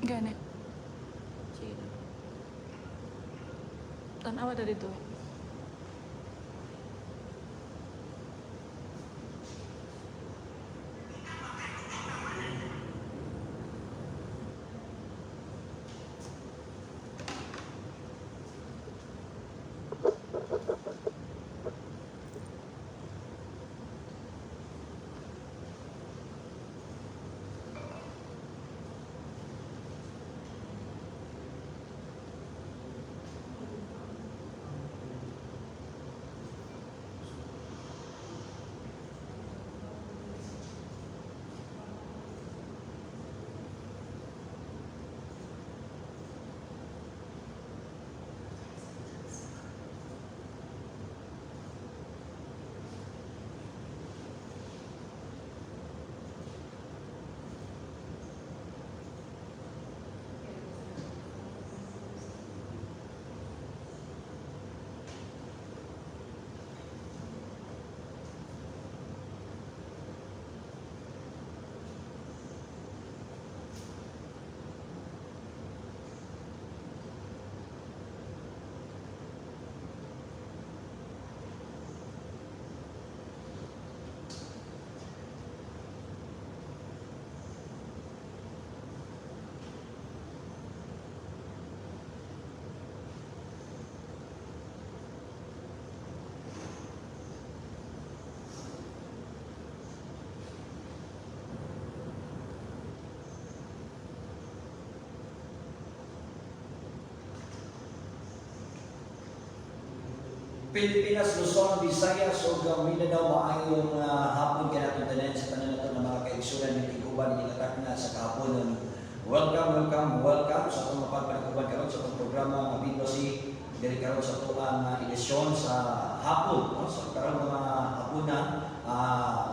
Gani. Sige. Tanawa na dito. Pilipinas, Luzon, Visayas, o Mindanao, maayong hapon kaya natin tanan sa tanan nato ng mga kaigsunan ng Tiguban nilatak na sa kahapon. Welcome sa itong mapagpanakuban karon sa itong programa ng Biblosi diri karon sa itong edisyon sa hapon. So karon mga hapuna,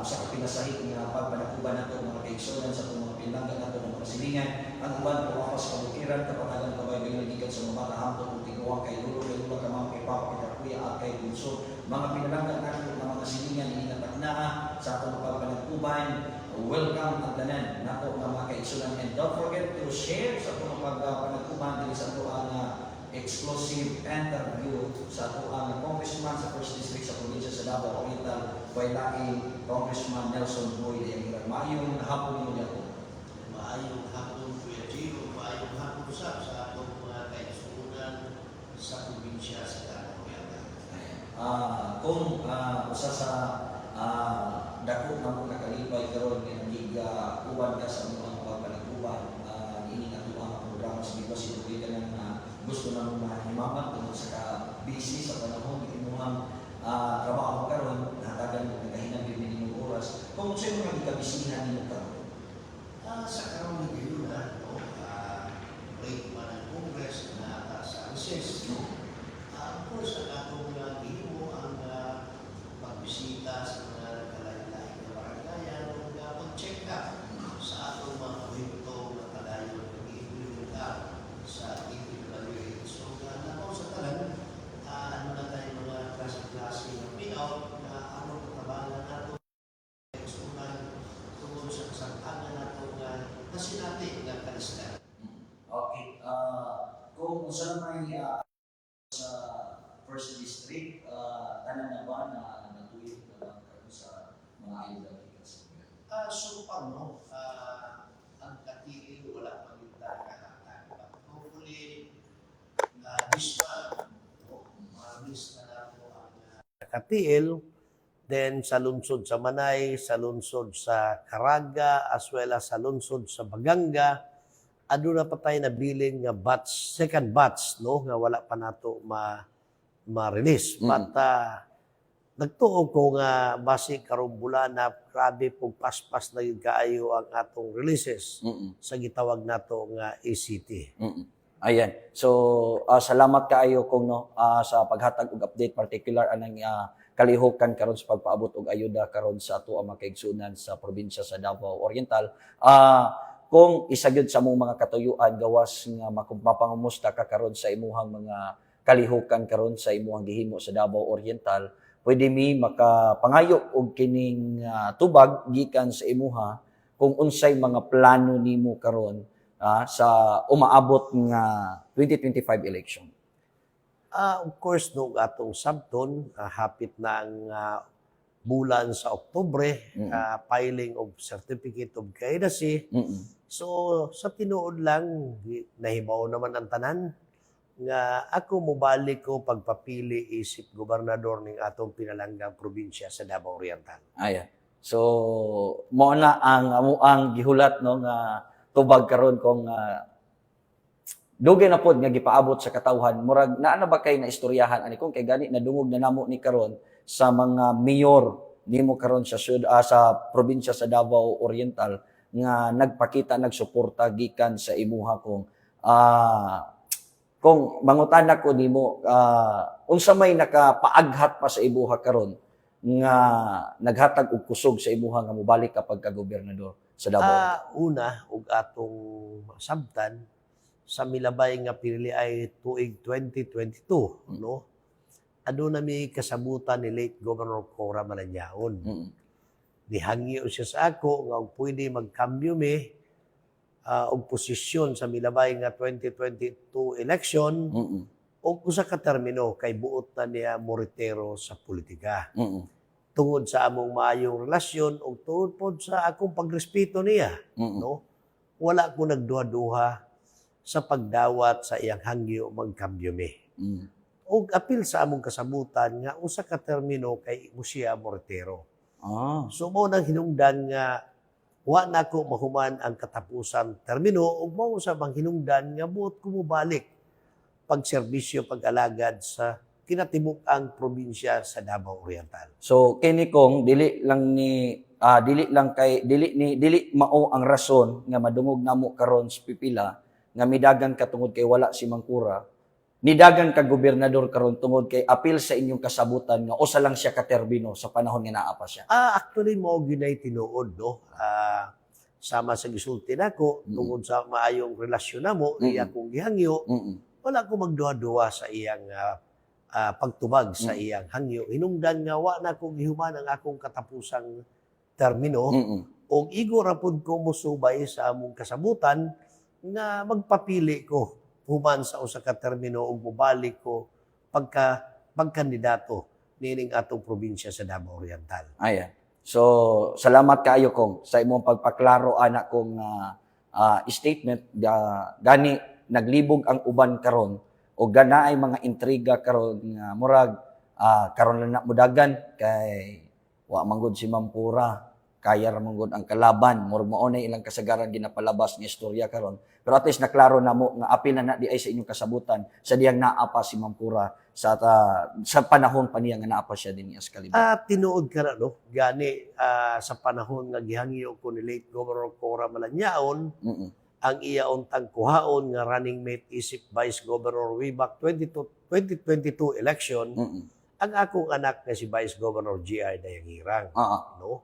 usa ka pinasahit nga pagpanakuban nato mga kaigsunan sa itong mga pinanggan nato ng mga silingan. Ang uban po sa kabukiran kapatagan kabay gikan sa mga bata hapon ug tiguang kay lulo kay lula ka mga kay papa kuya at kay bunso, mga pinalanggan natin ng mga silingan inatak na sa atong pagpanagkuban. Welcome ang tanan nato ng mga kaigsunan, and don't forget to share sa atong pagpanagkuban dili sa atong exclusive interview sa atong congressman sa 1st District sa probinsya sa Davao Oriental, Wailaki, Congressman Nelson Boy de Aguilar. Maayong hapon niyo niya. Maayong hapon, Kuya Gio. Maayong hapon sa atong mga kaigsunan sa probinsya sa Davao. Kung usa sa dako na mga kalipay karon nga uban ka sa mga pagpanagkuban, ini na ang programa sa Biblosi ug kanang gusto na mo mahimamat tungod sa busy sa panahon imuhang trabaho karon, hatagan mo nagahinang gyud ninyong oras. Kung sa mga gikabisihan nimo karon? Sa karon ng giluna, break man ang Congress na sa recess. Of course, ang atong gihimo ang pagbisita sa mga kalain-lain na baranggayan o pag-check up sa atong mga proyekto na padayon ng iimplementa sa DPWH. So, nakaw sa talan, ano na tayo mga klase-klase ng payout na anong pagkabangan nato tungkol sa kasamtangan nato kasi natin ng kalistan. Okay. Kung usa may sa 1st District, tanan na ba na natuyok na lang karon sa mga ayuda sa So paano, ang katigil wala pang yung kakatan. But hopefully, this month, malis na lang po ang Katiil, then sa lungsod sa Manay, sa lungsod sa Caraga, as well as sa lungsod sa Baganga, ano na pa tayo nabiling nga batch, second batch, no, nga wala pa nato ma-release. But nagtuog ko nga base karong bulan na grabe pong paspas na yung kaayo ang atong releases sa gitawag nato nga ACT. Ayan. So, salamat kaayo kung sa paghatag og update particular anang kalihukan karon sa pagpaabot og ayuda karon sa ato ang mga kaigsunan sa probinsya sa Davao Oriental. Kung isa gyud sa among mga katuyuan gawas nga mapangumusta ka karon sa imuhang mga kalihukan karon sa imuhang gihimo sa Davao Oriental, pwede mi makapangayo og kining tubag gikan sa imuha kung unsay mga plano nimo karon sa umaabot nga 2025 election? Of course, nung atong sabton, hapit na ang bulan sa Oktubre, filing of Certificate of Candidacy. So, sa tinuod lang, nahibaw naman ang tanan nga ako mobalik ko pagpapili isip gobernador ning atong pinalanggang probinsya sa Davao Oriental. Ayan. So, mo na ang gihulat no nga tubag karon kung dugay na pod nga gipaabot sa katawhan, murag naa na ba kay na istoryahan ani kung kay gani nadungog na namo ni karon sa mga mayor nimo karon sa sa probinsya sa Davao Oriental nga nagpakita nagsuporta gikan sa imuha kung mangutana ko nimo unsa may nakapaaghat pa sa imuha karon nga naghatag og kusog sa imuha nga mobalik ka pagka gobernador sa Davao? Una, ug atong sabtan, sa milabay nga pili ay tuig 2022, no? Ano na may kasabutan ni late Governor Cora Malanyaon. Nihangyo siya sa ako nga pwede magkambyo og posisyon sa milabay nga 2022 election o usa ka termino kay buot na niya moritero sa politika. Tungod sa among maayong relasyon o tungod pod sa akong pagrespeto niya, no? Wala ko nagduha-duha sa pagdawat sa iyang hangyo magkambyo Og apil sa among kasabutan nga usa ka termino kay mo siya moritero. So mo nang hinungdan nga wa na ko mahuman ang katapusan termino ug mao sa bang hinungdan nga buot ko mobalik pagserbisyo pag-alagad sa kinatibuk-ang probinsya sa Davao Oriental. So kini kong dili mao ang rason nga madungog namo karon sa pipila nga midagan ka tungod kay wala si Mangkura. Nidagan ka gobernador karon tungod kay apil sa inyong kasabutan nga usa lang siya ka terbino sa panahon nga naa pa siya. Actually mo ginay tinuod, no. Sama sa gisulti nako tungod sa maayong relasyon namo iya kong gihangyo. Wala ko magduha-duha sa iyang pagtubag sa iyang hangyo. Hinungdan nga wa na ko gihuman ang akong katapusang termino og igo ra pud ko musubay sa among kasabutan nga magpapili ko human sa usa ka termino ug mobalik ko pagkandidato nining atong probinsya sa Davao Oriental. Ayan. So salamat kaayo kong sa imong pagpaklaro ana kong statement gani naglibog ang uban karon o ganaay mga intriga karon nga murag karon na mudagan kay wa manggod si Mampura kaya ra manggod ang kalaban murag mao na ilang kasagaran ginapalabas nga istorya karon pero at least naklaro namo nga apil na di ay sa inyong kasabutan sa diyang naa pa si Mampura sa panahon pa niya nga naa pa siya dinhi sa kalibutan. Tinuod ka na, no? Gani sa panahon nga gihangyo ko ni late Governor Cora Malanyaon ang iya untang kuhaon nga running mate isip Vice Governor way back 2022 election, ang akong anak nga si Vice Governor G.I. Dayangirang. No?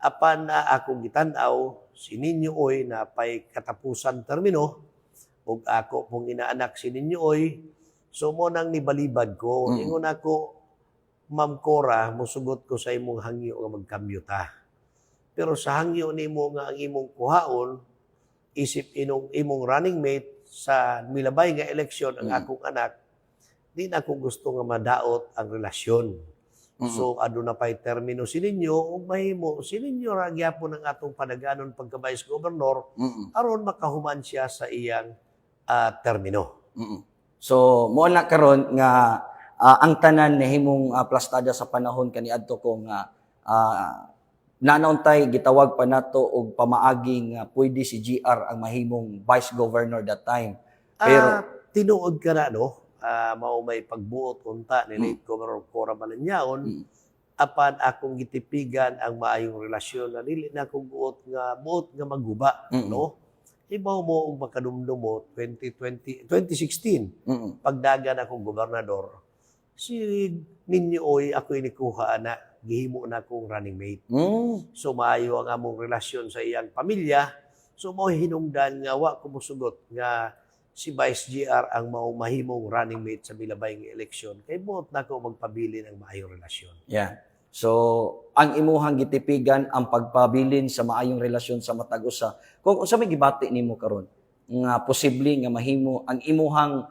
Apan akong gitan-aw, si Ninyo Oy na pay katapusan termino, ug ako pong inaanak si Ninyo Oy, so mo nang nibalibad ko, ingon ako, Ma'am Cora, musugot ko sa imong hangyo nga magkambyo ta. Pero sa hangyo nimo nga ang imong kuhaon, isip imong running mate sa milabay nga eleksyon ang akong anak, di na ako gusto nga madaot ang relasyon. So aduna pay termino si ninyo ug mahimo si ninyo ra gyapon ang atong padaganon pagka vice governor aron makahuman siya sa iyang termino. So mo na karon nga ang tanan nahimong plastada sa panahon kaniadto kung nanauntay gitawag pa nato og pamaaging pwede si GR ang mahimong vice governor that time. Pero tinuod ka na, no? Mao may pagbuot unta ni late Governor Cora Malanyaon apan akong gitipigan ang maayong relasyon na dili na akong buot nga maguba, no? Ibaw mo og makadumdumo 2016 pagdagan akong gobernador si Ninyo Oy ako inikuha na gihimo na akong running mate. So maayo ang among relasyon sa iyang pamilya. So mao hinungdan nga wa ko mosugot nga si Vice GR ang mahimong running mate sa milabay nga eleksyon. Kay buot na ko magpabilin ang maayong relasyon. Yeah. So ang imuhang gitipigan ang pagpabilin sa maayong relasyon sa matag usa. Kung unsa may gibati nimo karon nga posible nga mahimo ang imuhang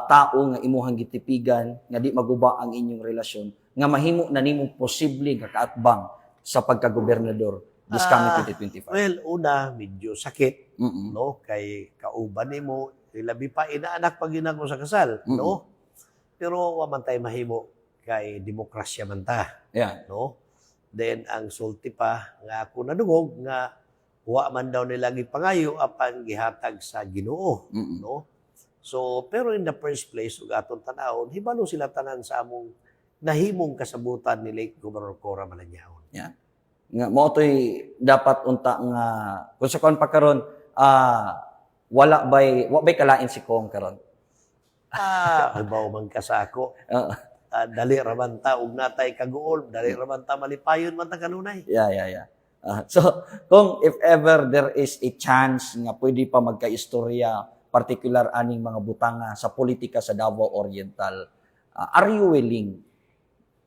tao nga imuhang gitipigan nga di maguba ang inyong relasyon nga mahimo na nimo posible nga kaatbang sa pagkagobernador this coming 2025? Well, una, medyo sakit, Mm-mm. no? Kay kauban nimo, labi pa inaanak pag ginako sa kasal, no? Pero wa man tay mahimo kay demokrasya man ta, Yeah. no? Then ang sulti pa nga ako nadungog nga wa man daw nila gipangayo apan gihatag sa Ginoo, Mm-mm. no? So, pero in the first place, ug aton tanawon, hibalo sila tanan sa among nahimong kasabutan ni late Governor Cora Malanyaon. Nga mo toy dapat unta nga kung sa kon pa karon wa bay kalain si Kong karon. Halimbawa man ka sa ako, Oo. dali raman ta ug natay kaguol, dali raman ta malipayon man ta kanunay. Yeah. So, kung if ever there is a chance nga pwede pa magkaistorya, particular aning mga butanga sa politika sa Davao Oriental, are you willing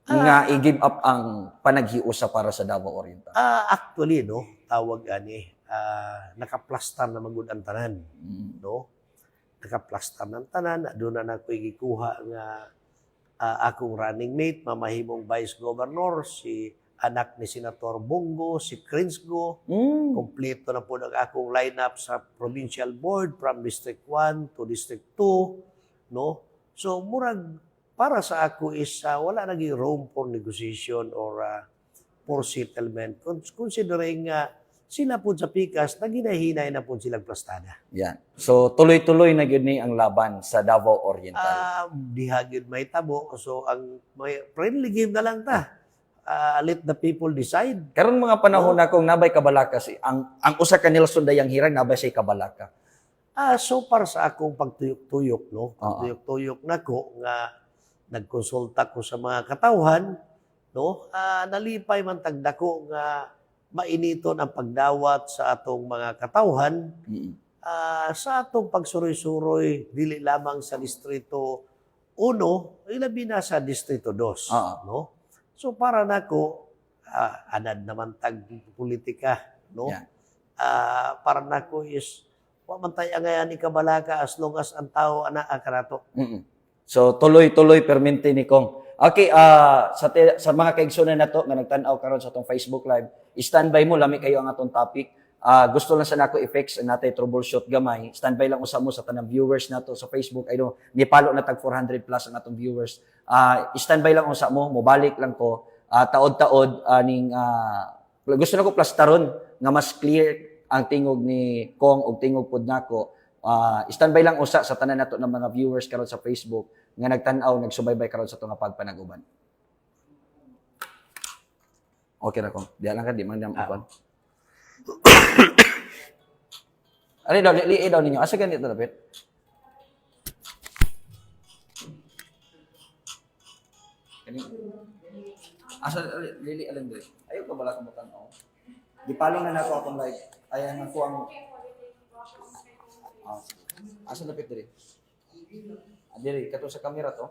nga i-give up ang panaghiusa para sa Davao Oriental? Actually, no, tawag ani, nakaplastar na magud ang tanan, no? Nakaplastar ng tanan, doon na ako gikuha nga akong running mate, mamahimong vice governor, si anak ni Senator Bongo, si Crinsgo. Kompleto na po ang akong lineup sa provincial board from District 1 to District 2, no? So, murag, para sa ako is wala naging room for negotiation or for settlement. Considering sila po sa pikas, naginahinay na po silang plastada. Yan. So, tuloy-tuloy na yun ni ang laban sa Davao Oriental. Dihagid may tabo. So, ang may friendly game na lang ta. Let the people decide. Karon mga panahon na kung nabay kabalaka ang usa ka Nelson Dayang Hirang nabay say kabalaka. So para sa akong pagtuyok-tuyok, no? Pagtuyok-tuyok nako nga nagkonsulta ko sa mga katawhan, no? Nalipay man tagdako nga mainiton ang pagdawat sa atong mga katawhan sa atong pagsuroy-suroy dili lamang sa distrito 1, ilabi na sa distrito 2, no? So para nako anad naman tag politika, no? Yeah. Para nako is wa man tay angayan ni kabalaka as long as ang tao ana karato. So tuloy-tuloy permente ni Kong. Okay, sa mga kaigsunan nato nga nagtan-aw karon sa atong Facebook live, standby mo lami kayo ang atong topic. Gusto lang sa nako effects natay troubleshoot gamay. Standby lang usa mo sa tanang viewers nato sa Facebook. I know gipalo na tag 400 plus ang atong viewers. Standby lang usa mo, mobalik lang ko. Taod-taod ning gusto nako plastaron nga mas clear ang tingog ni Kong ug tingog pud nako. Standby lang usa sa tanan nato ng mga viewers karon sa Facebook nga nagtan-aw, nagsubaybay karon sa tunga pagpanaguban. Okay ra Kong. Diya lang ka di man dam uban. Ano daw, liit daw ninyo. Asa ganito dapat? Asa, lili alam doon. Ayaw ka bala kamutan ako. Dipalong na nato akong live. Ayan ako ang... Asa dapat diri? Diri, kato sa kamera to.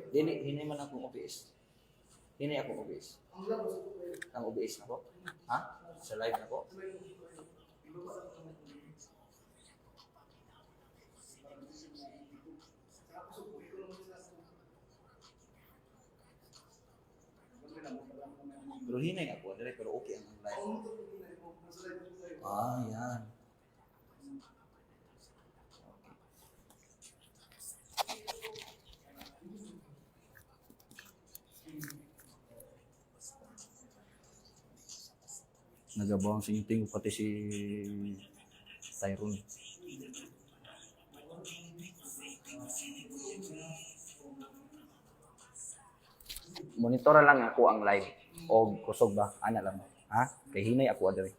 Diri, hinay man akong OBS. Hinay akong OBS. Ang OBS na ko? Ha? Sa live na ko? Pero hinay ako, dire pero okay ang live. Yan. Nagabawang sa inyong tingog pati si Tyrone. Monitora lang ako ang live. O kusog ba? Ana lang. Ha? Kay hinay ako adiri.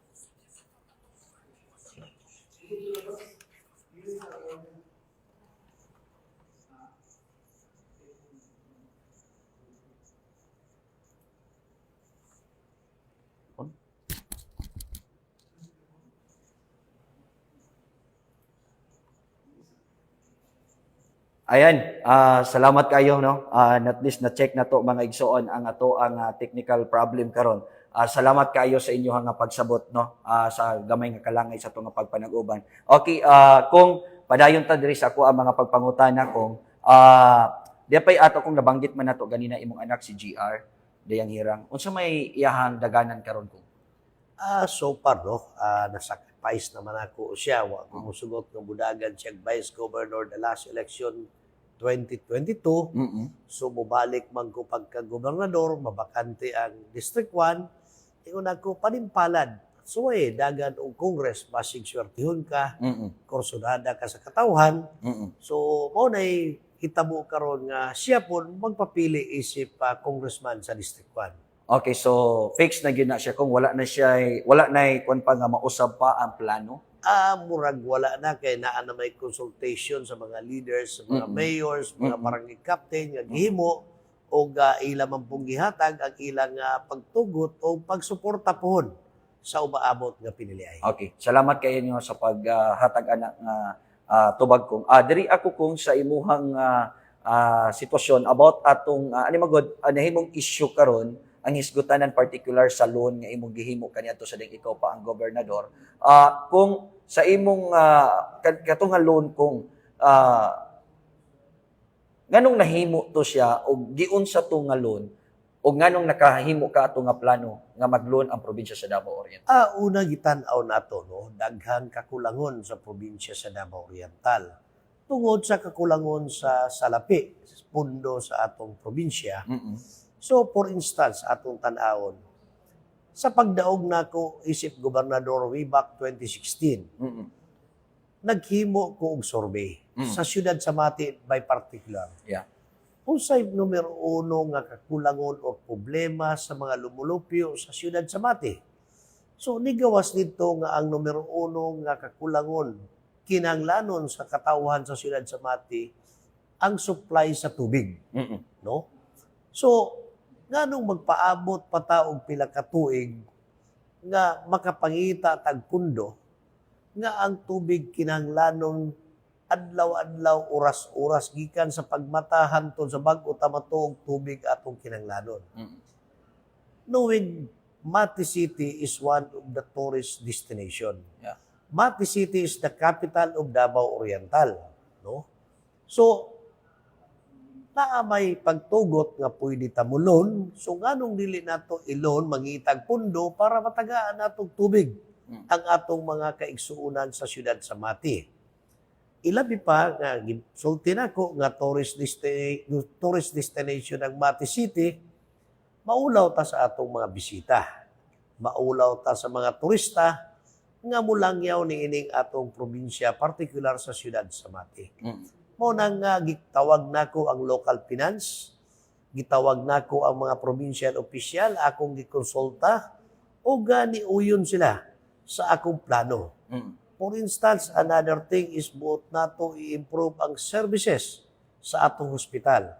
Ayan, salamat kayo no. At least na check na to mga igsoon ang ato ang technical problem karon. Salamat kayo sa inyo nga pagsabot no sa gamay nga kalangay sa to nga pagpanag-uban. Okay, kung padayon ta diri sa ako ang mga pagpangutana kung di pay ato kung nabanggit man nato ganina imong anak si GR dayang hirang. Unsa may iyahang daganan karon ko? So far, no, nasacrifice naman ako siya. Wa ko musugot ng budagan siya Vice Governor the last election 2022. So, mubalik man ko pagka-gobernador, mabakante ang District 1, ingon ako panimpalad. So, dagan o Congress, basig swertihon ka, korsonada ka sa katawhan. So, mo na'y hitabo karon nga siya po magpapili isip congressman sa District 1. Okay, so fixed na gyud na siya kung wala na kun pa nga mausab pa ang plano. Murag wala na kay naa na may consultation sa mga leaders, sa mga mayors, mga barangay captain nga gihimo o ila man pong gihatag ang ilang pagtugot o pagsuporta pohon sa umaabot nga piniliay. Okay, salamat kayo nyo sa paghatag anak nga tubag kong. Diri ako kung sa imuhang sitwasyon about atong nahimong issue karon ang hisgutanan particular sa loan nga imong gihimo kaniadto sa ding ikaw pa ang gobernador. Kung sa imong katong nga loan kung nganong nahimo to siya o giunsa to nga loan o nganong nakahimo ka ato nga plano nga mag-loan ang probinsya sa Davao Oriental? Una gitan-aw nato no, daghang kakulangon sa probinsya sa Davao Oriental. Tungod sa kakulangon sa salapi, pundo sa atong probinsya. So, for instance, atong tan-awon, sa pagdaog nako isip gobernador way back 2016, naghimo ko og survey sa siyudad sa Mati by particular. Yeah. Unsay numero uno nga kakulangon o problema sa mga lumulupyo sa siyudad sa Mati. So, nigawas dito nga ang numero uno nga kakulangon kinahanglanon sa katawhan sa siyudad sa Mati ang supply sa tubig. No? So, nganong magpaabot pataog pila ka tuig nga makapangita tag pundo nga ang tubig kinahanglanon adlaw-adlaw oras-oras gikan sa pagmatahan to sa bag-o tamatuog tubig atong kinahanglanon. Knowing Mati City is one of the tourist destination. Yeah. Mati City is the capital of Davao Oriental, no? So naa may pagtugot nga pwede tamulon, so nganong dili nato ilon mangitag pundo para matagaan natong tubig ang atong mga kaigsuunan sa siyudad sa Mati. Ilabi pa nga sulti nako nga tourist destination ng Mati City, maulaw ta sa atong mga bisita. Maulaw ta sa mga turista nga mulangyaw ni ining atong probinsya, particular sa siyudad sa Mati. Mo nang gitawag nako ang local finance, gitawag nako ang mga provincial official, akong gikonsulta o gani uyon sila sa akong plano. For instance, another thing is buot nato i-improve ang services sa atong hospital.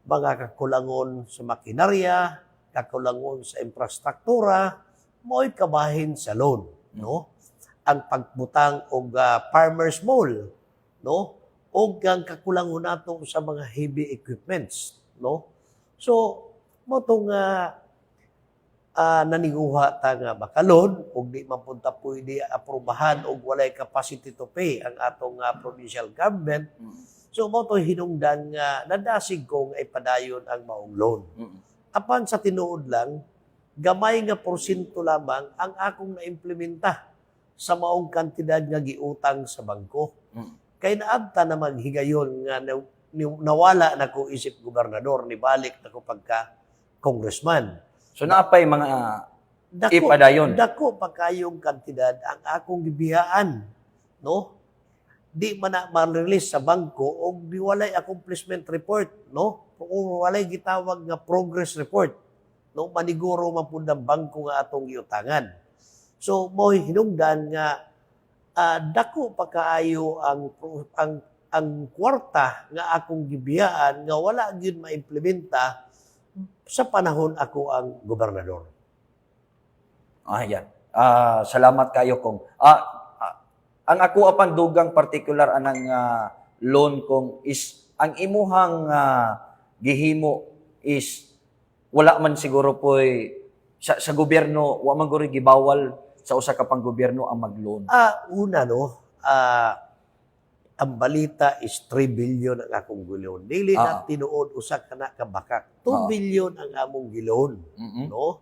Mga kakulangon sa makinarya, kakulangon sa infrastruktura, mo'y kabahin sa loan, no? Ang pagbutang og farmers mall, no? O ang kakulangon nato sa mga heavy equipments, no? So, mo tong naniguha ta nga makalon ug di man punta pwede aprobahan og walay capacity to pay ang atong provincial government. So, mo to hinungdan nga nadasig kong ay padayon ang maong loan. Apan sa tinuod lang, gamay nga porsyento lamang ang akong naimplementa sa maong kantidad nga giutang sa bangko. Kay naabta na maghigayon nga nawala na ko isip gobernador, nibalik na ko pagka congressman. So naapay mga ipadayon. Dako pa kayong kantidad ang akong gibiyaan, no? Di man na ma-release sa bangko o di walay accomplishment report, no? O walay gitawag nga progress report, no? Maniguro man pud ang bangko nga atong giutangan. So mo hinungdan nga dako pa kaayo ang kwarta nga akong gibiyaan nga wala gyud maimplementa sa panahon ako ang gobernador. Yan. Salamat kayo kong. Ang ako apan dugang particular anang loan kong is ang imuhang gihimo is wala man siguro sa gobyerno, wa man guro gibawal sa usa ka pang gobyerno ang mag-loan. Una, ang balita is 3 billion ang akong gilon. Dili na tinuod usa ka na kabakak. 2 billion ang among gilon, no?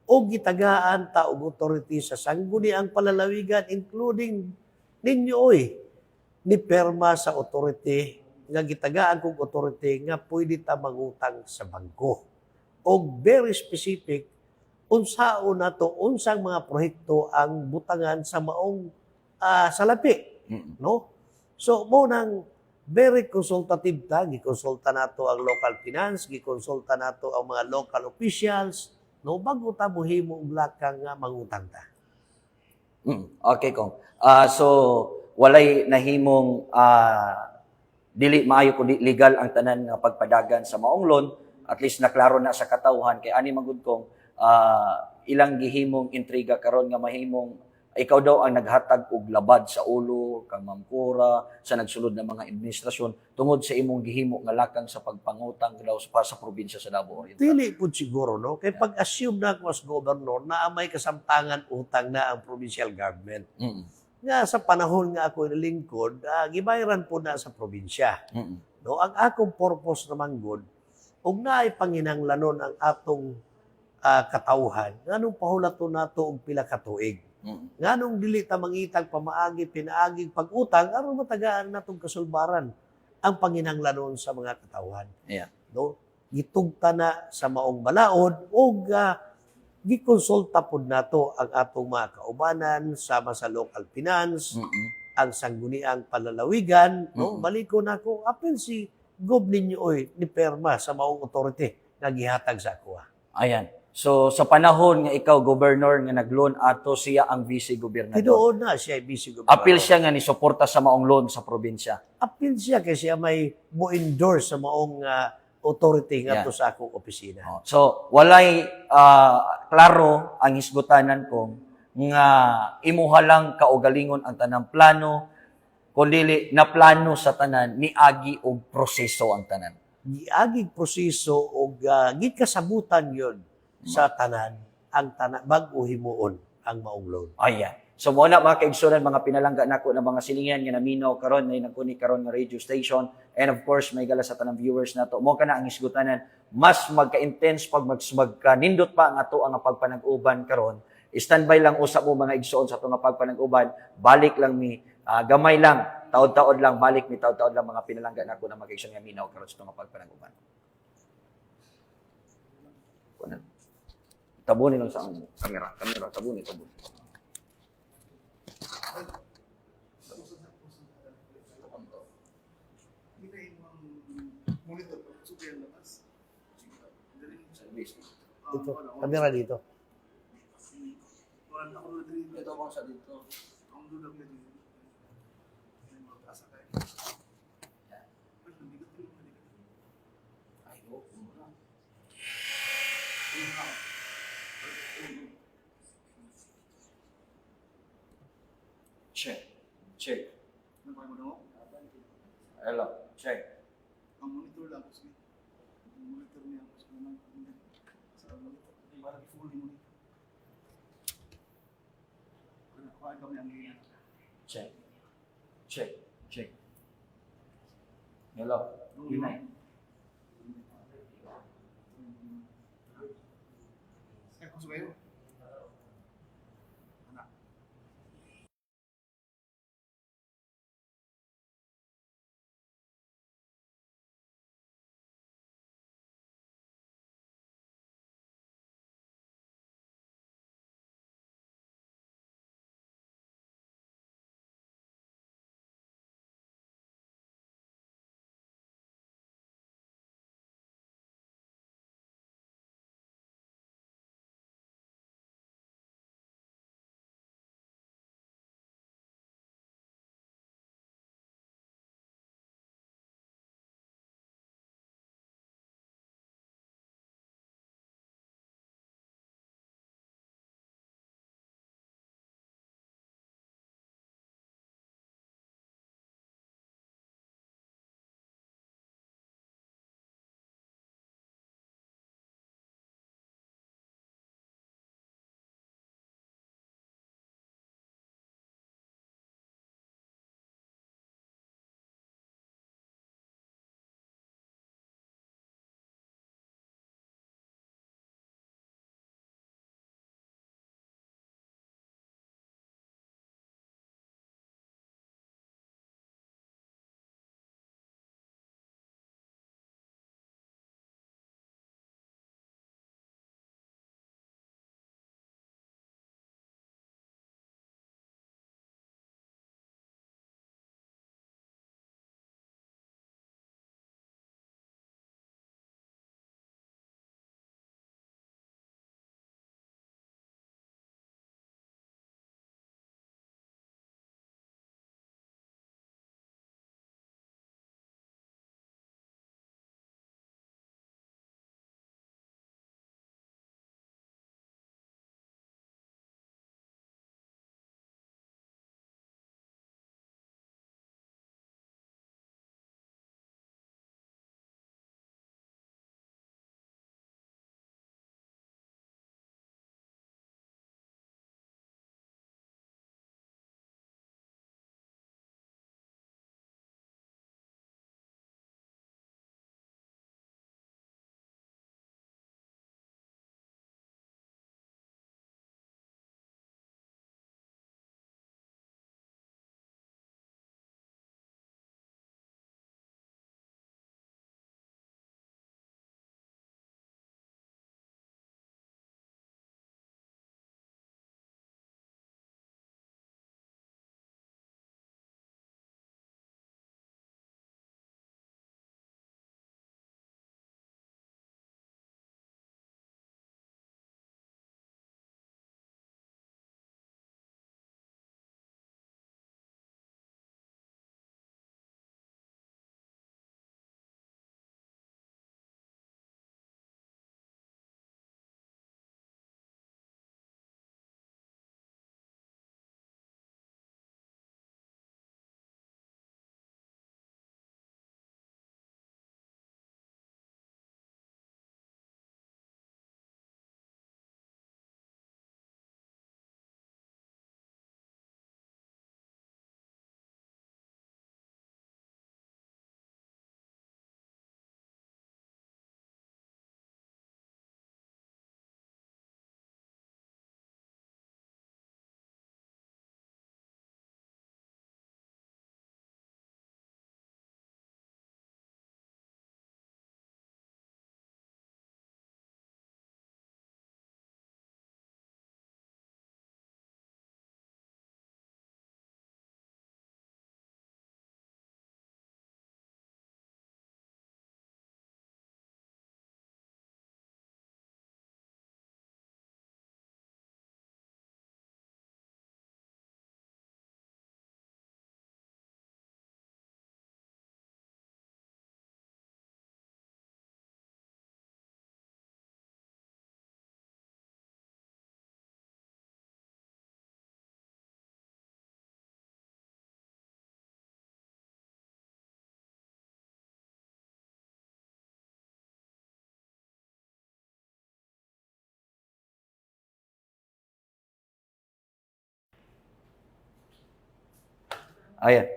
O gitagaan ta og authority sa sangguniang palalawigan including ninyo ni perma sa authority nga gitagaan kong authority nga pwede ta mangutang sa bangko. O very specific unsaon nato unsang mga proyekto ang butangan sa maong salapi, no? So mo nang very consultative ta, gikonsulta nato ang local finance, gikonsulta nato ang mga local officials, no, bago ta mohimo og lakang nga mangutang ta. Okay kong. So walay nahimong dili maayo kundi legal ang tanan nga pagpadagan sa maong loan, at least naklaro na sa katawhan kay ani magud kong ilang gihimong intriga karon nga mahimong ikaw daw ang naghatag og labad sa ulo kang Ma'am Cora sa nagsulod na mga administrasyon tungod sa imong gihimo nga lakang sa pagpangutang daw sa probinsya sa Davao Oriental. Dili pud siguro, no, kay pag-assume na ako as governor na may kasamtangan utang na ang provincial government. Nga sa panahon nga ako nilingkod, gibayaran po na sa probinsya. No, ang akong purpose naman good, ug naay panginahanglanon ang atong katawhan, nganong pahulaton nato og pila ka tuig. Nganong dili ta mangitag pamaagi pinaaging pag-utang aron matagaan natong kasulbaran ang panginahanglanon sa mga katawhan. Yeah. No, gitugta na sa maong balaod ug gikonsulta pod nato ang atong mga kaubanan sama sa local finance, ang sangguniang palalawigan, no, baliko nako apil si gob ninyo ni perma sa maong authority nga gihatag sa ako. Ayan. So sa panahon nga ikaw governor nga nag-loan ato, siya ang vice gobernador. Tinuod na siya vice gobernador. Apil siya nga ni suporta sa maong loan sa probinsya. Apil siya kay siya may mo-endorse sa maong authority nga to sa akong opisina. So walay klaro ang hisgutanan kong nga imuha lang kaugalingon ang tanang plano, kundi na plano sa tanan niagi og proseso ang tanan. Giagig proseso og gikasabutan yon sa tanan ang tanan bag-o himuon ang maong loan. Ayan. So mo na mga kaigsunan, mga pinalangga nako ng mga silingan nga naminaw karon na nagkuni karon nga radio station, and of course may gala sa tanang viewers nato. Mo kana ang isgutanan, mas magka-intense pag magkanindot pa ang ato ang pagpanag-uban karon. Standby lang usap mo mga igsuon sa ato nga pagpanag-uban, balik lang mi gamay lang, taod-taod lang, balik mi taod-taod lang mga pinalangga nako ng mga kaigsunan nga minaw karon sa ato nga pagpanag-uban. Tabunin lang sa kamera, tabunin. Ito, kamera dito. Ito bang sa dito? Check. Hello, check. Ang monitor lang kasi. Ang monitor niya kasi naman sa monitor. Para full mo. Kuha kami ang ganyan. Check. Hello, Unay. Kung sumayo. Ayan.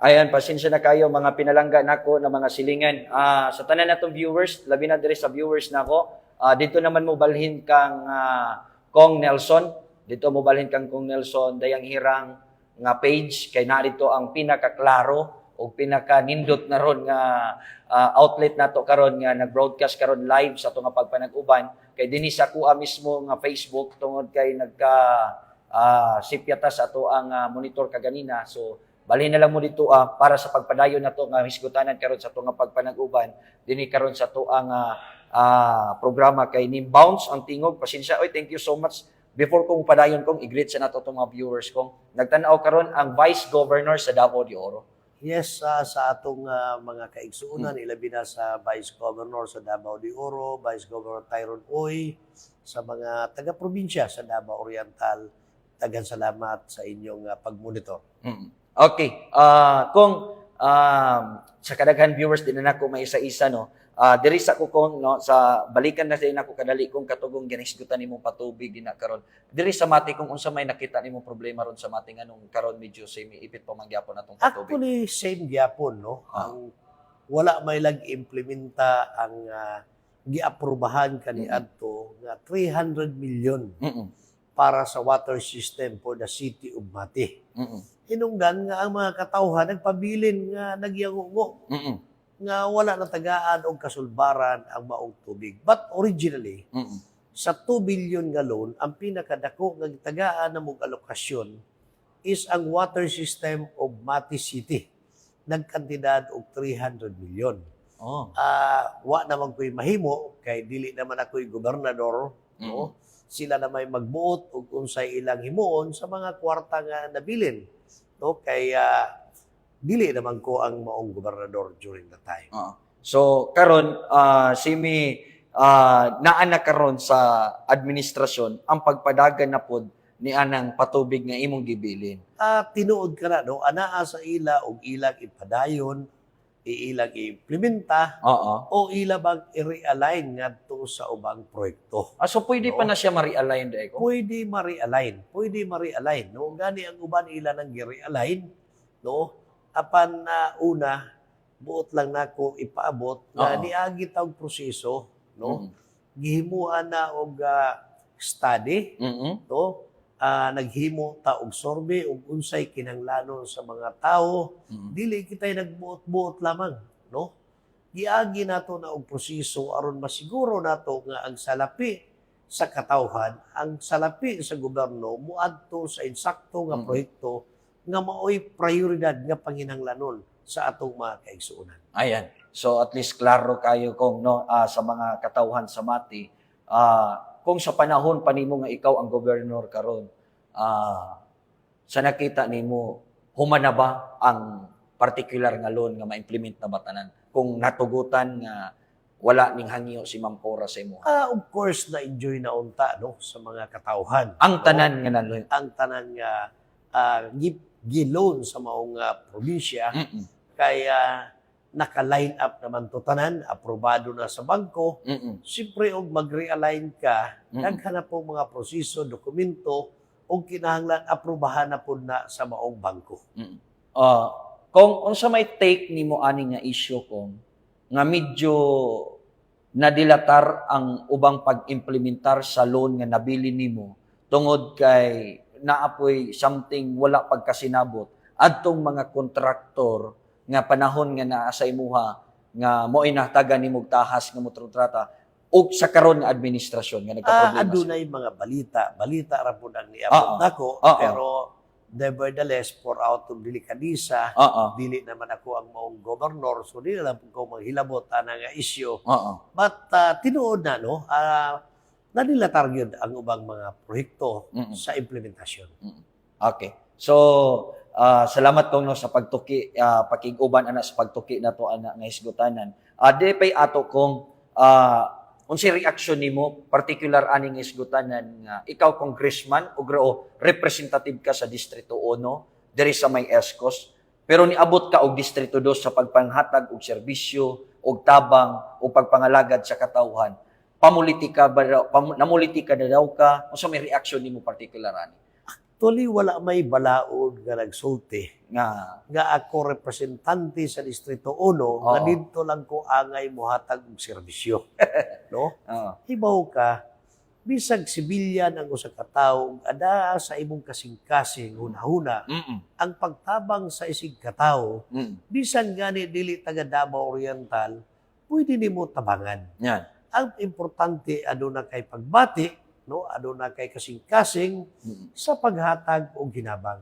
Ayan, pasensya na kayo mga pinalangga nako na mga silingan. Sa tanan natong viewers, labi na diri sa viewers nako. Dito naman mo balhin kang Kong Nelson. Dito mo balhin kang Kong Nelson dayang hirang nga page kay narito ang pinakaklaro o pinaka-nindot na ron nga outlet nato karon nga nag-broadcast karon live sa ato nga pagpanag-uban kay dinhi sa kuha mismo nga Facebook tungod kay nagka sipyata sa ato ang monitor kaganina. So balhin na lang mo dito para sa pagpadayon nato nga hisgutanan karon sa ato nga pagpanag-uban dinhi karon sa ato ang programa kay Nim Bounce ang tingog. Pasensya, oy, thank you so much. Before kong padayon kong i-greet sa nato mga viewers kong nagtan-aw karon ang Vice Governor sa Davao de Oro. Yes, sa atong mga kaigsuunan, ilabi na sa Vice Governor sa Davao de Oro, Vice Governor Tyron Oy, sa mga taga-probinsya sa Davao Oriental, tagan salamat sa inyong pagmonitor. Okay. Kung sa kadaghan viewers din na ako may isa-isa no. Diri sa ko kung no sa balikan na din ako kadali kung katugong ginisgutan nimong patubig din na karon. Diri sa mati kung unsa may nakita nimong problema ron sa mati nganong karon medyo semi-ipit pa mangyapon atong patubig. Actually, same gyapon, no? Ang wala may lag-implementa ang giaprubahan kaniadto nga 300 million para sa water system for the city of Mati. Hinungdan nga ang mga katawhan nagpabilin nga nagyangungo nga wala na tagaan og kasulbaran ang maong tubig. But originally, sa 2 billion nga loan, ang pinakadako nga gitagaan na mong alokasyon is ang water system of Mati City. Nagkantidad og 300 million. Wa naman ko'y mahimo, kay dili naman ako'y gobernador, no? Sila na may magbuot og unsay ilang himuon sa mga kwarta nga nabilin. No? Kaya dili naman ko ang maong gobernador during the time. So karon simi naa na karon sa administrasyon ang pagpadagan na pod ni anang patubig nga imong gibilin. Tinuod ka na, no? Anaa sa ila og ilang ipadayon, iilang implementa, o ila bang i-realign ngadto sa ubang proyekto. So pwede pa na siya ma-realign dai ko? Pwede ma-realign, no? Gani ang uban ila nang gi-realign, no? Apan una, buot lang nako ipaabot na niagi tawag proseso, no? Gihimuan na og study, no? Naghimo ta og survey ug unsay kinahanglanon sa mga tawo. Dili kitay nagbuot-buot lamang, no? Giagi nato na og proseso aron masiguro nato nga ang salapi sa katawhan, ang salapi sa gobyerno muadto sa insakto nga proyekto nga maoy prioridad nga panginahanglanon sa atong mga kaigsuonan. Ayan. So at least klaro kayo kung no sa mga katawhan sa Mati, kung sa panahon pa nimo nga ikaw ang gobernador karon, sa nakita nimo humana ba ang particular nga loan nga ma-implement na batanan kung natugutan nga wala ning hangyo si Ma'am Cora sa imo? Of course na-enjoy na unta, no, sa mga katawhan. Ang tanan nga naloy. Ang tanan nga giloan sa maong probinsya kaya naka-line up naman to tanan, aprobado na sa bangko. Siyempre, og mag-realign ka, naghanap po mga proseso, dokumento, o kinahanglan aprobahan na po na sa maong bangko. Kung unsa may take nimo ani nga issue kung nga medyo nadilatar ang ubang pag-implementar sa loan nga nabili nimo tungod kay naapoy something wala pagkasinabot adtong mga kontraktor nga panahon nga naa sa imuha nga mo'y nahtagan nimog tahas nga motrata ug sa karon nga administrasyon nga nagka-problema. Adunay mga balita ra pud ang niabot nako, pero nevertheless for out of delikadisa, dili naman ako ang maong gobernador, so dili lang ko maghilabot ana nga issue. But tinuod na, no, nadilatar yun ang ubang mga proyekto sa implementasyon. Okay. So, salamat kong no, sa pagtuki, pakiguban ana sa pagtuki na to ana nga hisgutanan. Di pay ato kung unsay reaksyon nimo particular aning isgutanan nga ikaw congressman o representative ka sa distrito 1 diri sa may Escos pero niabot ka og distrito 2 sa pagpanghatag og serbisyo og tabang o pagpangalagad sa katawhan. Pamulitika ba daw, namulitika na daw ka? Unsa may reaksyon nimo particular ani? Actually, wala may balaod nga nagsulti Nga nga ako representante sa Distrito 1 nga Oo. dito lang ko angay mohatag og serbisyo. No? oo. Hibaw ka, bisag sibilyan ang usa ka tawo ada sa imong kasing-kasing hunahuna ang pagtabang sa isig ka tawo bisan gani dili taga Davao Oriental pwede nimo tabangan. Yan. Ang importante aduna kay pagbati, no, aduna kay kasing-kasing sa paghatag og ginabang.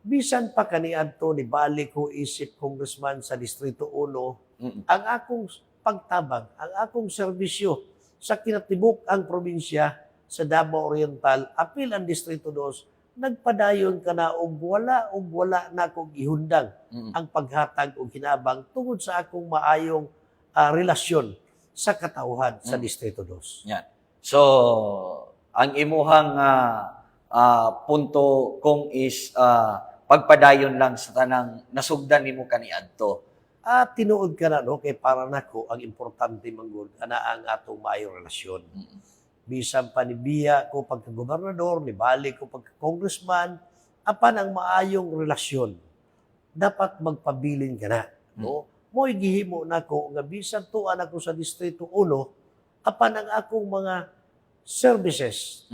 Bisan pa kaniadto ni balik ko isip congressman sa Distrito 1 ang akong pagtabang, ang akong serbisyo sa kinatibuk ang probinsya sa Davao Oriental, apil ang Distrito 2, nagpadayon ka na og wala na kong ihundang ang paghatag og ginabang tungod sa akong maayong relasyon sa katauhan sa Distrito 2. Yan. So, ang imuhang punto kung is pagpadayon lang sa tanang nasugdan nimo kaniadto. Tinuod ka na, no, kay para nako ang importante manggod ana ang atong maayong relasyon. Bisan pa ni biya ko pagka-gobernador, ni balik ko pagka-congressman, apan ang maayong relasyon, dapat magpabilin ka na. No? Mo'y gihimo nako nga bisan tuan ako sa Distrito 1, apan ang akong mga services,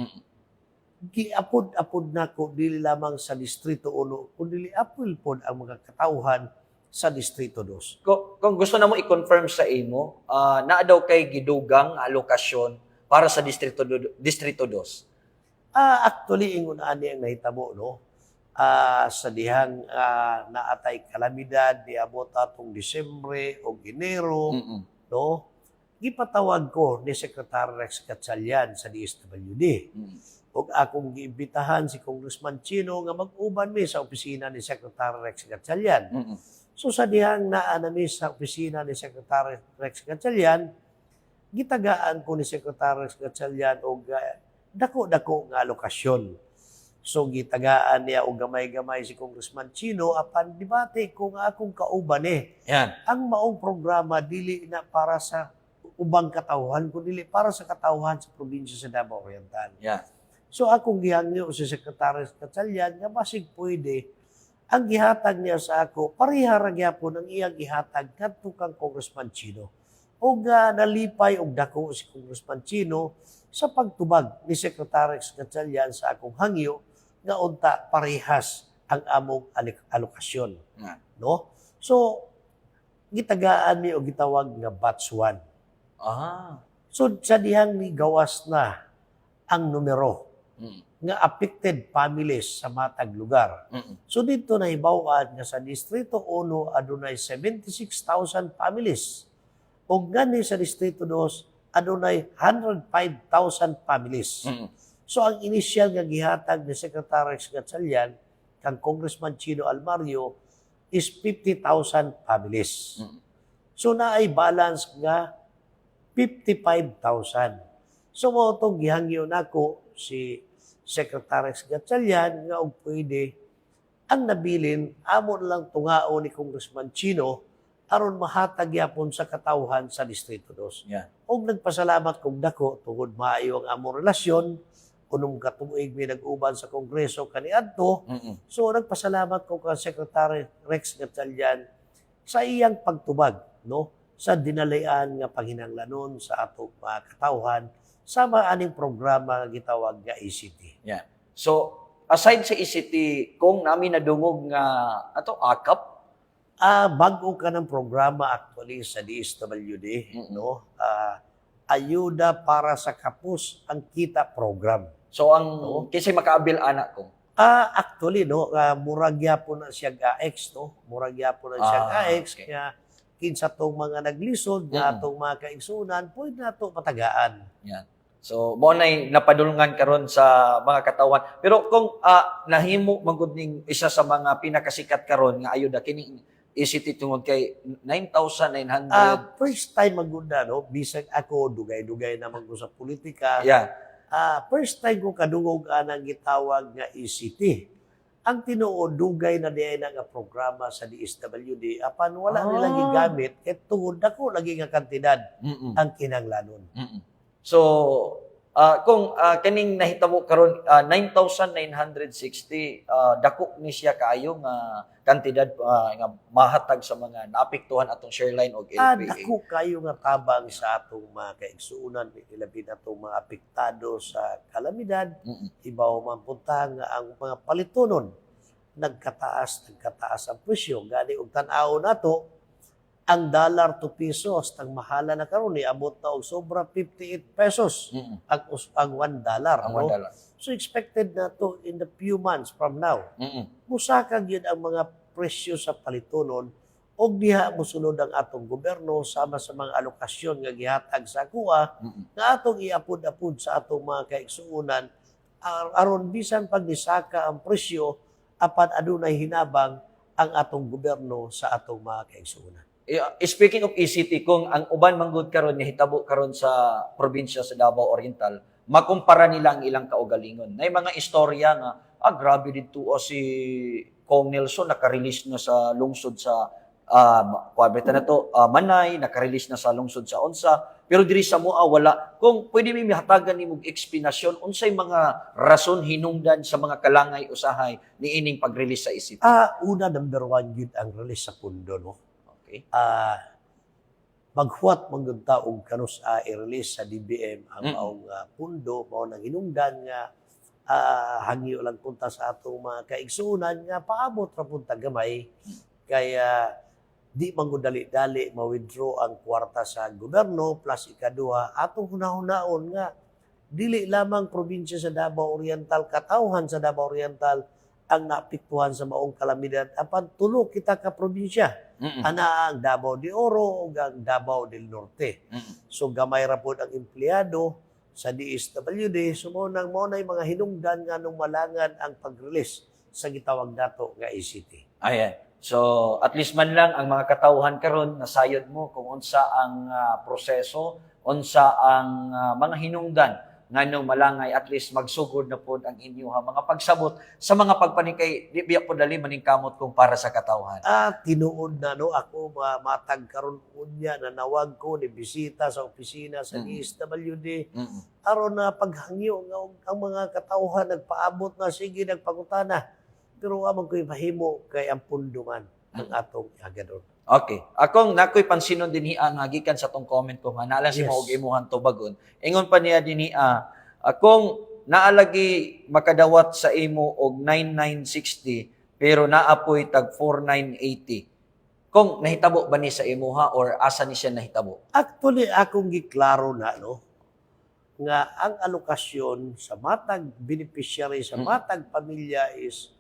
giapod-apod nako dili lamang sa Distrito 1, kundi apil pod ang mga katauhan sa Distrito 2. Kung gusto na mo i-confirm sa imo, naa daw kay gidugang alokasyon para sa Distrito 2. Actually, ingon ani ang nahitabo, no? Sa dihang naatay kalamidad, diabot atong Disyembre o Enero, no? Gipatawag ko ni Secretary Rex Gatchalian sa DSWD. Ug akong giimbitahan si Congressman Chino nga mag-uban mi sa opisina ni Secretary Rex Gatchalian. So sa dihang naa nami sa opisina ni Secretary Rex Gatchalian, gitagaan ko ni Secretary Rex Gatchalian og dako-dako nga alokasyon. So gitagaan niya og gamay-gamay si Congressman Chino apan debate ko nga akong kauban Yan. ang maong programa dili na para sa ubang katawhan kundi para sa katawhan sa probinsya sa Davao Oriental. Yan. So akong gihangyo si Secretary Gatchalian nga basig pwede ang gihatag niya sa ako, pareha ra gyapon ang iyang gihatag kadto kang Congressman Chino. O nalipay og dako si Congressman Chino sa pagtubag ni Secretary Gatchalian sa akong hangyo nga unta parehas ang among alokasyon. No? So, gitagaan ni o gitawag nga batch 1. So, sa dihang ni gawas na ang numero nga affected families sa matag lugar. So dito na hibaw-an nga sa Distrito 1 adunay 76,000 families. O gani sa Distrito 2 adunay 105,000 families. So ang initial nga gihatag ni Secretary Gatchalian kang Congressman Chino Almario is 50,000 families. So naay balance nga 55,000. So mo itong gihangyo nako si Secretary Gatchalian nga og pwede ang nabilin amo lang tungao ni Congressman Chino aron mahatag yapon sa katawhan sa Distrito 2. Yeah. Og nagpasalamat kog dako tungod maayo ang among relasyon unong katuig mi nag-uban sa Kongreso kaniadto. So nagpasalamat ko kay Secretary Rex Gatchalian sa iyang pagtubag, no, sa dinalayan nga panghinanglanon sa atong mga katawhan sama aning programa nga gitawag nga ECT. Yeah. So, aside sa ECT, kung namin nadungog nga ato akap, bago ka ng programa actually sa DSWD, no? Ayuda para sa kapos ang kita program. So, ang kisay makaabil anak ko. Actually, no, murag gyapon na siya AX, no? Murag gyapon na siya AX, okay. kaya kinsa tong mga naglisod, nga atong mga kaigsunan, pwede na ito matagaan. Yan. So, mo nay napadulungan karon sa mga katawan. Pero kung nahimo magud ning isa sa mga pinakasikat karon nga ayuda kini ECT tungod kay 9,900. First time magunda, no? Bisag ako, dugay-dugay naman ko sa politika. Yeah. First time ko kadungog anang gitawag nga ECT. Ang tinuod, dugay na diay na nga programa sa DSWD. Apan wala nilang gigamit, kaya tungod ako lagi nga kantidad Mm-mm. ang kinahanglanon. Mm-mm. So, kung kaning nahitabo karon 9,960 dako ni siya kaayo nga kantidad nga mahatag sa mga naapektuhan atong Shareline og LPA. Dako kayo nga tabang sa atong mga kaigsuunan, ilabi na itong mga apektado sa kalamidad, Mm-mm. ibaw man punta nga ang mga palitonon, nagkataas ang presyo. Gani og tan-aw nato, ang dollar to pesos, tang mahala na karon ni abot na og sobra 58 pesos Mm-mm. ang $1. Ang No? $1. So expected na to in the few months from now. Mm-mm. Musakag yun ang mga presyo sa palitonon og diha mosunod ang atong gobyerno sama sa mga alokasyon nga gihatag sa kuha Mm-mm. nga atong iapod-apod sa atong mga kaigsuunan aron bisan pag nisaka ang presyo apan adunay hinabang ang atong gobyerno sa atong mga kaigsuunan. Speaking of ECT, kung ang uban manggod karon nga hitabo karon sa probinsya sa Davao Oriental, makumpara nila ang ilang kaugalingon. Nay mga istorya nga, grabe dito si Kong Nelson naka-release na sa lungsod sa kuwabeta na to, Manay, naka-release na sa lungsod sa Onsa, pero diri sa Moa wala. Kung pwede mi hatagan ni mong eksplanasyon unsay mga rason hinungdan sa mga kalangay usahay ni ining pag-release sa ECT. Una, number one yun ang release sa pundo, no? Okay. Maghuwat manggod taong kanus i-release sa DBM ang Mm. maong pundo, mao nang hinungdan nga hangyo lang punta sa atong mga kaigsuunan nga paabot ra punta gamay kaya di manggod dali-dali ma-withdraw ang kwarta sa gobyerno plus ikaduha atong hunahunahon nga dili lamang probinsya sa Davao Oriental, katawhan sa Davao Oriental ang naapektuhan sa maong kalamidad apan tulo kita ka probinsya. Mm-mm. Ana ang Davao de Oro ug ang Davao del Norte. Mm-mm. So gamay ra pod ang empleyado sa DSWD sumunang mo na mga hinungdan nga nung malangan ang pag-release sa gitawag nato nga ECT. Ayan. So, at least man lang ang mga katawhan karon nasayod mo kung unsa ang proseso, unsa ang mga hinungdan nganong malangay at least magsugod na pod ang inyong mga pagsabot sa mga pagpanikay di biya po dali maningkamot kung para sa katawhan. Tinuod na no ako matag karon unya na nawag ko ni bisita sa opisina sa DSWD Mm-mm. aron na paghangyo nga ang mga katawhan nagpaabot na sige nagpangutana pero amang ko'y mahimo kay ang punduman ang atong agadon. Okay. Akong nakoy pansinon dinhi ang gikan sa tong comment ko nga naala si Yes. mo og imuhang tubagon. Ingon pa niya dinhi akong naalagi makadawat sa imo og 9960 pero naapoy tag 4980. Kung nahitabo ba ni sa imuha or asa ni siya nahitabo? Actually, akong giklaro na, no, nga ang alokasyon sa matag beneficiary, sa matag pamilya is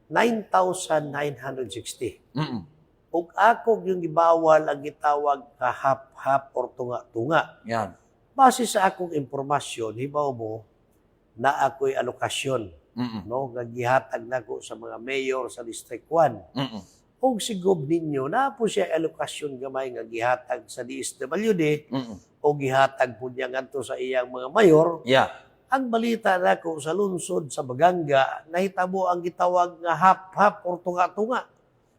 9,960. Mm. Ug ako yung gibawal ang gitawag ka hap-hap or tunga-tunga. Yan. Base sa akong impormasyon, hibaw mo na ako'y alokasyon, Mm. no, nga gihatag nako sa mga mayor sa District 1. Mm. Ug sigob ninyo na po siya alokasyon gamay nga gihatag sa DSWD Mm. o gihatag po niya ngadto sa iyang mga mayor. Yeah. Ang balita nako sa lungsod sa Baganga nahitabo ang gitawag nga hap-hap or tunga-tunga.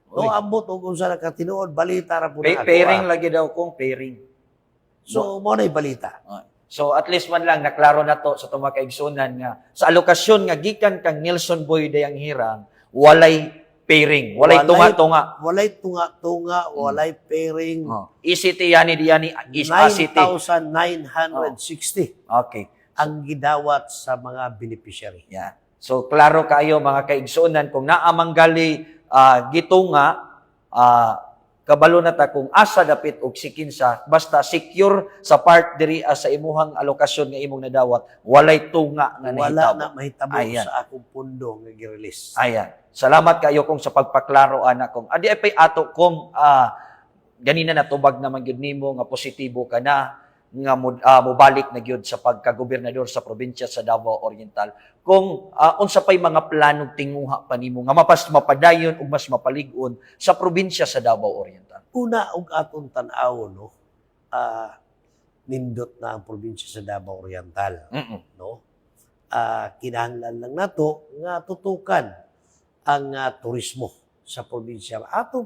No, Uy. ambot og unsa nakatinuod balita ra po na ako. Pairing lagi daw kong pairing. So mo na balita. So at least man lang naklaro na to sa itong mga kaigsunan nga sa alokasyon nga gikan kang Nelson Boy Dayang Hirang walay pairing, walay tunga-tunga. Walay tunga-tunga, walay pairing. ECT yani is ACT. 9,960 Okay. ang gidawat sa mga beneficiary. Yeah. So klaro kayo mga kaigsunan kung naamanggali gitunga kabalo na ta kung asa dapit og sikinsa basta secure sa part diri sa imuhang alokasyon nga imong nadawat walay tunga nga Wala nahitabo. na mahitabo Ayan. sa akong pundo nga gi-release. Ayan. Salamat kayo kung sa pagpaklaro ana kung adi ay pay ato kung ganina natubag naman gyud nimo nga positibo ka na nga mobalik na gyud sa pagkagobernador sa probinsya sa Davao Oriental. Kung unsa pay mga planong tinguha pa nimo nga mapadayon ug mas mapalig-on sa probinsya sa Davao Oriental. Una og atong tan-aw no, nindot na ang probinsya sa Davao Oriental, no? Kinahanglan lang nato nga tutukan ang turismo sa probinsya. Ato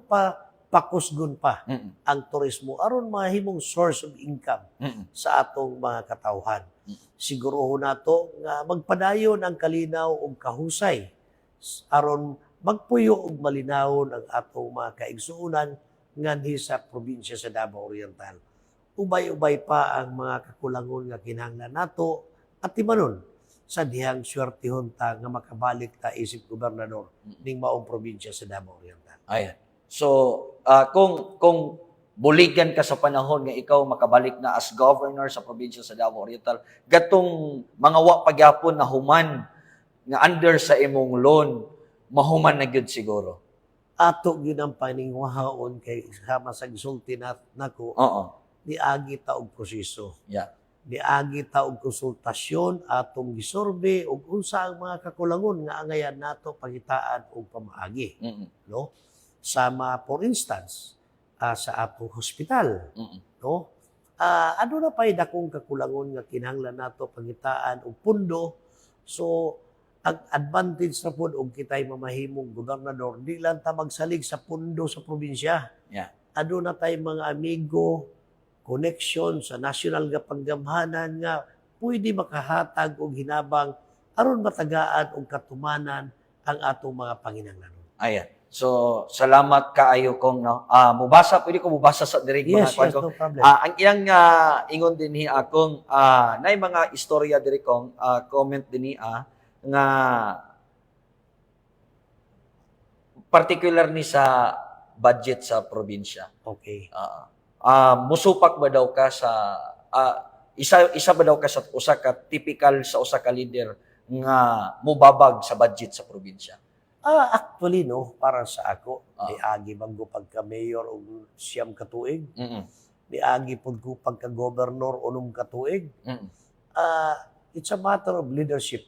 pakusgon pa ang turismo aron mahimong source of income sa atong mga katawhan. Sigurohon nato nga magpadayon ang kalinaw ug kahusay aron magpuyo ug malinawon ang atong mga kaigsuonan nganhi sa probinsya sa Davao Oriental. Ubay-ubay pa ang mga kakulangon nga kinahanglan nato at timanon sa dihang swertihon ta nga makabalik ta isip gobernador ning maong probinsya sa Davao Oriental. Ayan. So, kung buligan ka sa panahon nga ikaw makabalik na as governor sa probinsya sa Davao Oriental, gatong mga wa pagyapon na human nga under sa imong loan, mahuman na gyud siguro. Ato gyud ang paningwahaon kay sama sa gisulti nako. Oo. Niagi ta og proseso. Yeah. Niagi ta og konsultasyon atong gisurvey ug unsa ang mga kakulangon nga angayan nato pangitaan og pamaagi, no? Sama for instance sa atong hospital, no? Ano na pay dakong kakulangon nga kinahanglan nato pangitaan og pundo. So ang advantage na pod og kitay mamahimong gobernador di lang ta magsalig sa pundo sa probinsya. Yeah. Ano na tay mga amigo, connection sa national nga panggamhanan nga pwede makahatag og hinabang aron matagaan og katumanan ang atong mga panginahanglanon. Ayan. So, salamat kaayo kong no. Pwede ko mubasa sa direct Yes, mga no problem. ang iyang ingon din akong nay mga istorya diri kong comment din nga particular ni sa budget sa probinsya. Okay. Musupak ba daw ka sa isa ba daw ka sa usa ka typical sa usa ka leader nga mubabag sa budget sa probinsya? Actually, no, para sa ako, niagi man ko pagka-mayor o siyam katuig, niagi po ko pagka-governor unong katuig. It's a matter of leadership.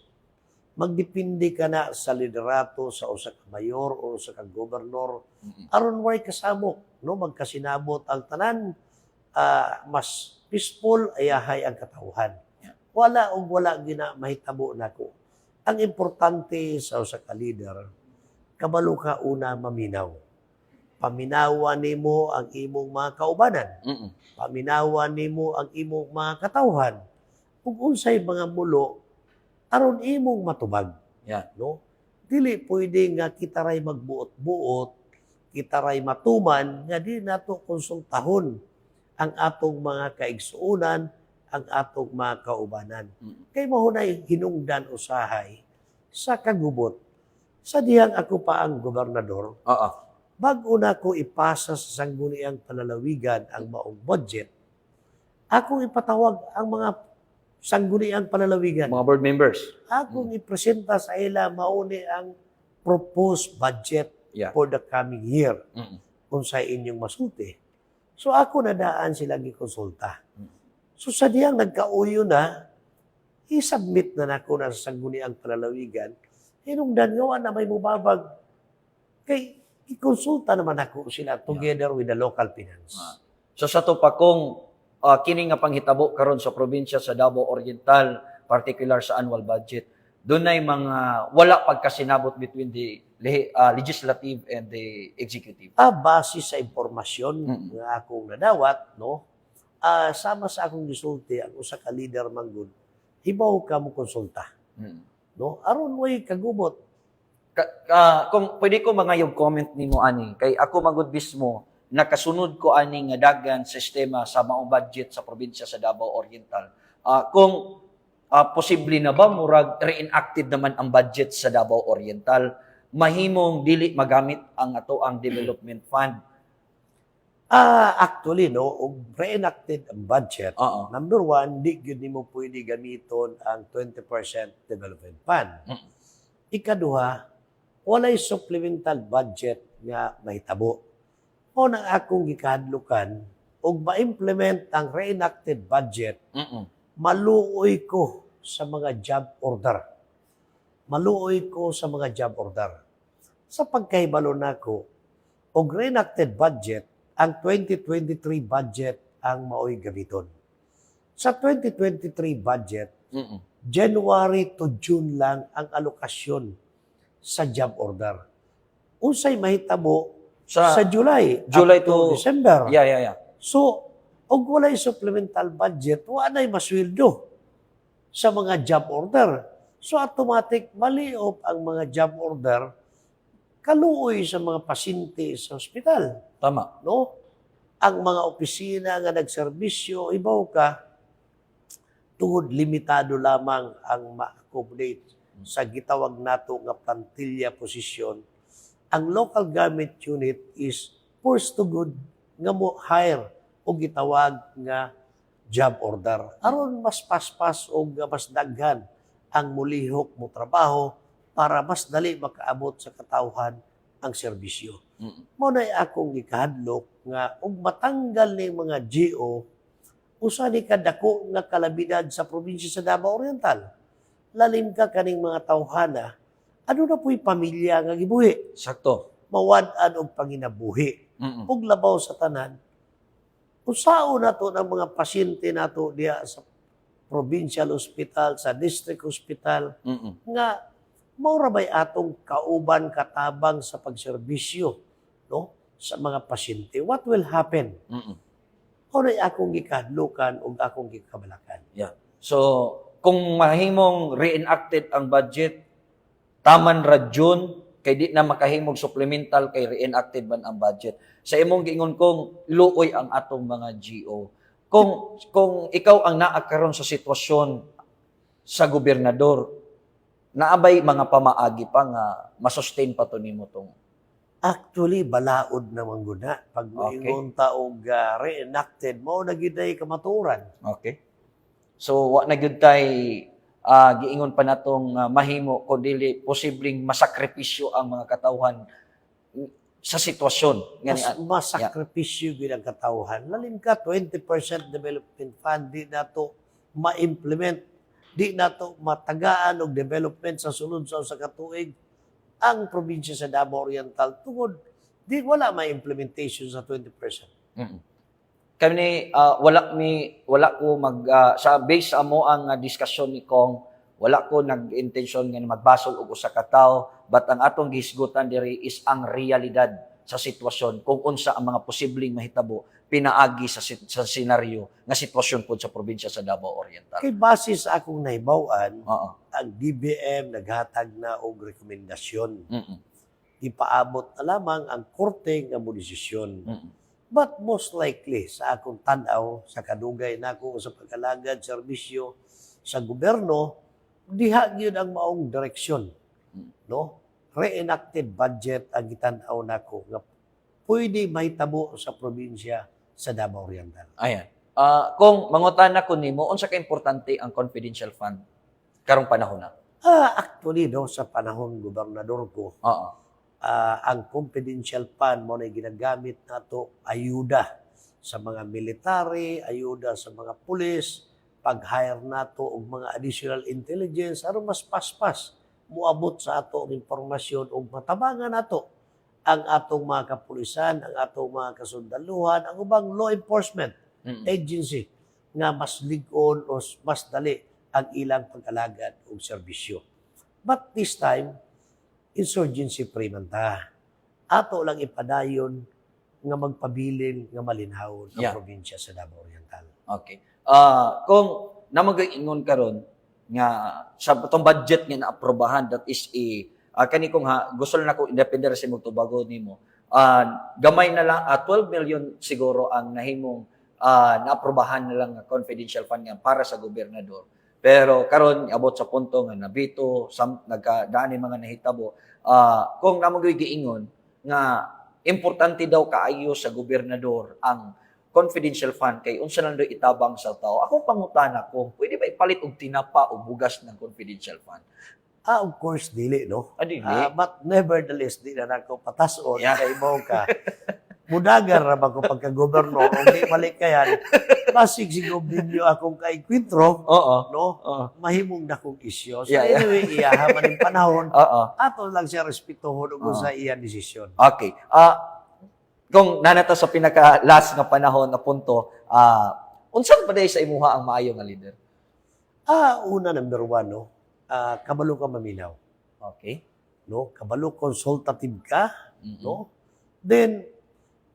Magdepende ka na sa liderato sa usa ka mayor o sa ka governor. Aron way kasamo, no, magkasinabot ang tanan, mas peaceful ayahay ang katawhan. Wala gina mahitabo nako. Ang importante sa usa ka leader, kabalo ka una maminaw. Paminawan nimo ang imong mga kaubanan. Paminawan nimo ang imong mga katawhan. Ug unsay mga mulo aron imong matubag. Yeah. No? Dili pwede nga kita ray magbuot-buot, kita ray matuman nga di nato konsultahon ang atong mga kaigsuonan, ang atong mga kaubanan. Kay mahunay hinungdan usahay sa kagubot. Sa dihang ako pa ang gobernador, bago na ko ipasa sa sangguniang panlalawigan ang maong budget, ako ipatawag ang mga sangguniang panlalawigan. Mga board members. Akong ipresenta sa ila mauni ang proposed budget for the coming year. Kung sa inyong masulti. So ako nadaan sila gikonsulta. So sa diyang nagkauyo na, i-submit na nako na sa sangguniang panlalawigan. Hinungdan gawa na may mubabag. Kay ikonsulta naman ako sila together with the local finance. So sa to pa kung kini nga panghitabo karon sa probinsya sa Davao Oriental, particular sa annual budget, dunay mga wala pagkasinabot between the legislative and the executive. Base sa impormasyon nga akong nadawat, no? Sama sa akong gisulti ang usa ka leader manggod, hibaw ka mo konsulta. No? Aron way kagubot. Kung pwede ko mangayog comment nimo ani, kay ako magud mismo nakasunod ko ani nga dagan sistema sa maong budget sa probinsya sa Davao Oriental. Kung posible na ba murag reenacted naman ang budget sa Davao Oriental, mahimong dili magamit ang ato ang development fund. Actually, no, og reenacted ang budget. Number one, di gyud nimo pwede gamiton ang 20% development fund. Ikaduha, walay supplemental budget nga mahitabo. O nang akong gikadlukan og ma-implement ang reenacted budget, Mm-mm. maluoy ko sa mga job order. Maluoy ko sa mga job order. Sa pagkahibalo nako, og reenacted budget, ang 2023 budget ang maoy gamiton. Sa 2023 budget, Mm-mm. January to June lang ang alokasyon sa job order. Unsay mahitabo sa July up to December. Yeah. So, og walay supplemental budget, wala masweldo sa mga job order. So, automatic maliop ang mga job order kaluoy sa mga pasyente sa ospital. Tama. No? Ang mga opisina nga nagserbisyo, ibaw ka, tungod limitado lamang ang ma-accommodate sa gitawag nato nga plantilla posisyon. Ang local government unit is forced to good nga mo hire o gitawag nga job order. Aron mas paspas o mas daghan ang mulihok mo trabaho para mas dali makaabot sa katawhan ang serbisyo. Mao na akong gikahadlok nga ug matanggal ni mga GO usa ni kadako nga kalabidad sa probinsya sa Davao Oriental. Lalim ka kaning mga tawhana, ano na po'y pamilya nga gibuhi, Sakto. mawad-an og panginabuhi, Mm-mm. ug labaw sa tanan. Usao na to ng mga pasyente nato diya sa provincial hospital, sa district hospital, Mm-mm. nga maura ba'y atong kauban katabang sa pagserbisyo, no, sa mga pasyente. What will happen? Mm-mm. Unay akong gikadlukan ug akong gikabalakan. Yeah. So, kung mahimong reenacted ang budget, taman ra June, kay di na makahimog supplemental kay reenacted man ang budget. Sa imong giingon kung luoy ang atong mga GO. Kung ikaw ang naa karon sa sitwasyon sa gobernador, naabay mga pamaagi pa nga masustain pa to nimo tong. Actually, balaod naman guna. Pag Okay. moingon ta og reenacted, mao na gyud ay kamaturan. Okay. So wa na gyud tay giingon pa natong mahimo kun dili posibleng masakripisyo ang mga katawhan sa sitwasyon Mas sakripisyo gyud ang katawhan. Lalim ka 20% development fund di nato ma-implement, di nato matagaan og development sa sulod sa usa ka tuig ang probinsya sa Davao Oriental tungod di wala may implementation sa 20%. Mm-mm. Kami wala ko sa base sa mo ang diskusyon ni Kong, wala ko nag-intention nga magbasol og usa ka tawo, but ang atong gihisgutan diri is ang realidad sa sitwasyon kung unsa ang mga posibleng mahitabo pinaagi sa senaryo nga sitwasyon pod sa probinsya sa Davao Oriental. Kay base sa akong nahibaw-an, Oo. ang DBM naghatag na og rekomendasyon. Mm-mm. Ipaabot na lamang ang korte nga mo desisyon. Mm-mm. But most likely, sa akong tanaw, sa kadugay nako sa pagkalagad, serbisyo sa gobyerno, diha gyud ang maong direksyon. No? Reenacted budget ang gitanaw nako nga pwede mahitabo sa probinsya sa Davao Oriental. Ayan. Kung mangutan ko nimo, unsa ka importante ang confidential fund karong panahon na? Actually, no, sa panahon gobernador ko, Oo. ang confidential fund mo na ginagamit nato ayuda sa mga military, ayuda sa mga pulis, pag-hire nato og mga additional intelligence aron mas paspas muabot sa ato ang impormasyon ug matabangan nato ang atong mga kapulisan, ang atong mga kasundaluhan, ang ubang law enforcement Mm-mm. agency nga mas lig-on o mas dali ang ilang pag-alagad og serbisyo. But this time, insurgency free man ta. Ato lang ipadayon nga magpabilin nga malinhaw ang Yeah. probinsya sa Davao Oriental. Okay. Kung namag-ingon karon nga sa itong budget nga naaprobahan, that is kani kong gusto lang ako independent sa imong tubago nimo. Gamay na lang 12 million siguro ang nahimong naaprobahan na lang nga confidential fund nga para sa gobernador. Pero karon abot sa punto nga nabito nagkadaan mga nahitabo. Kung namoy giingon nga importante daw kaayo sa gobernador ang confidential fund kay unsa lang daw itabang sa tao. Ako pangutana ko, pwede ba ipalit og tinapa o bugas ng confidential fund? Of course, dili, no? Dili. But nevertheless, di na nako patason Yeah. kay mo ka. mudagar ra ba ko pagka-gobernador o di balik kayan, basig siguro ninyo akong kaikwintro, Oo. no? Oo. Mahimong na kong isyo. So Yeah, yeah. anyway, iyaha man yung panahon, Oo. ato lang siya respetuhon ug Oo. sa iyang desisyon. Okay. Kung nanata sa pinaka-last nga panahon na punto, unsa ba day sa imuha ang maayo nga leader? Una, number one, no? Kabalo ka maminaw. Okay. No? Kabalo consultative ka, Mm-mm. no? Then,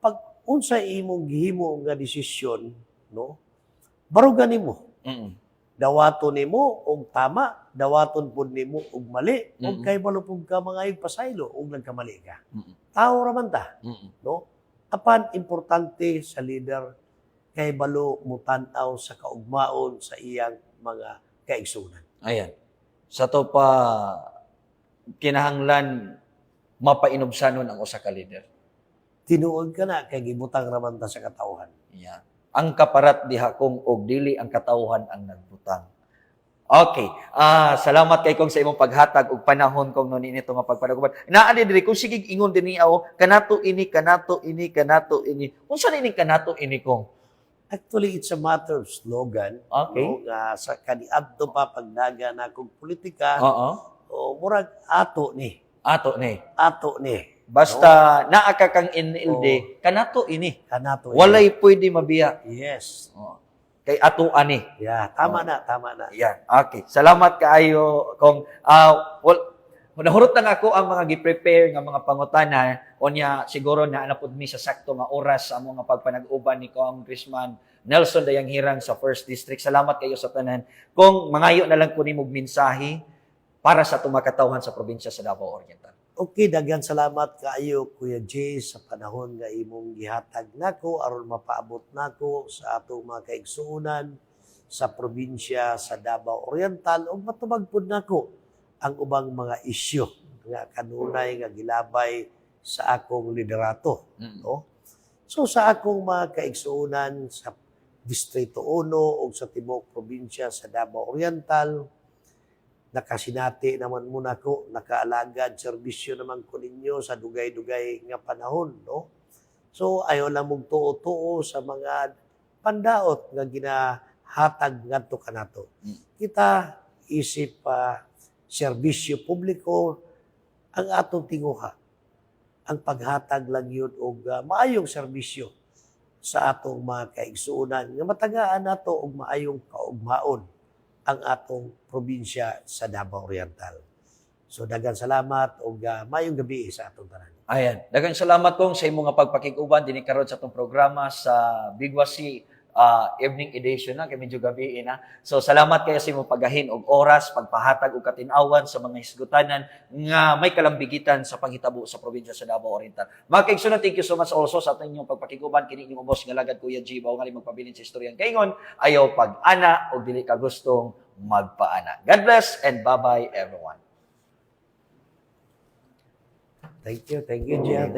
pag unsa imong gihimo nga desisyon, no? Barugan nimo. Mm-mm. Dawaton nimo og tama, dawaton pud nimo og mali, ug Mm-mm. kay balo pud ka mga pasaylo og nagkamali ka. Mm-mm. Tao ra man ta, Mm-mm. no? Apan importante sa leader kay balo mutan-aw sa kaugmaon sa iyang mga kaigsunan. Ayan. Sa to pa kinahanglan mapainubsanon ang usa ka leader. Tinuod ka na kay gibutang ra man ta sa katawhan. Yan. Ang kaparat diha kung og dili ang katawhan ang nagbutang. Okay. Salamat kay kong sa imong paghatag og panahon kong nun inito nga pagpanaguban. Naani diri kung sige ingon dinhi ako kanato ini. Unsa ni kanato ini kong? Actually, it's a matter of slogan. Okay. No? Nga sa kaniadto pa pagdaga na kong politika, Oo. o murag ato ni. Ato ni. Ato ni. Basta naa ka kang NLD, kanato ini. Kanato. Walay pwede mabiya. Yes. Oo. Kay ato ani. Yeah, tama na, tama na. Yan. Okay. Salamat kaayo kung nahurot na ako ang mga gi-prepare nga mga pangutana onya siguro na napud mi sa sakto nga oras sa mga pagpanag-uban ni Congressman Nelson Dayanghirang sa 1st District. Salamat kayo sa tanan. Kung mangayo na lang ko nimo mensahe para sa tumakatawhan sa probinsya sa Davao Oriental. Okay, daghan salamat kaayo Kuya Jay sa panahon nga imong gihatag nako aron mapaabot nako sa atong mga kaigsuonan sa probinsya sa Davao Oriental ug matubag pud nako ang ubang mga isyu nga kanunay nga gilabay sa akong liderato, no? So sa akong mga kaigsuonan sa Distrito 1 o sa Tibok Probinsya sa Davao Oriental, nakasinati naman muna ko, nakaalagad, serbisyo naman ko ninyo sa dugay-dugay nga panahon, no? So ayaw lang mong tuo-tuo sa mga pandaot nga ginahatag ngadto kanato. Kita isip serbisyo publiko ang atong tinguha. Ang paghatag lang yun og maayong serbisyo sa atong mga kaigsuonan nga matagaan nato og maayong kaugmaon ang atong probinsya sa Davao Oriental. So daghang salamat og maayong gabi sa atong tanan. Ayan. Daghang salamat kong sa imong nga pagpakig-uban dinhi karon sa atong programa sa Bigwasi evening edition na kay medyo gabi na. So salamat kayo sa imong pagahin og oras, pagpahatag og katin-awan sa mga hisgutanan nga may kalambigitan sa panghitabo sa probinsya sa Davao Oriental. Mga kaigsunan, thank you so much also sa ating inyong pagpakiguban kini inyong boss nga lagad Kuya G Bao nga magpabilin sa istorya kaingon ayaw pag-ana og dili ka gustong magpaana. God bless and bye-bye everyone. Thank you, Gia.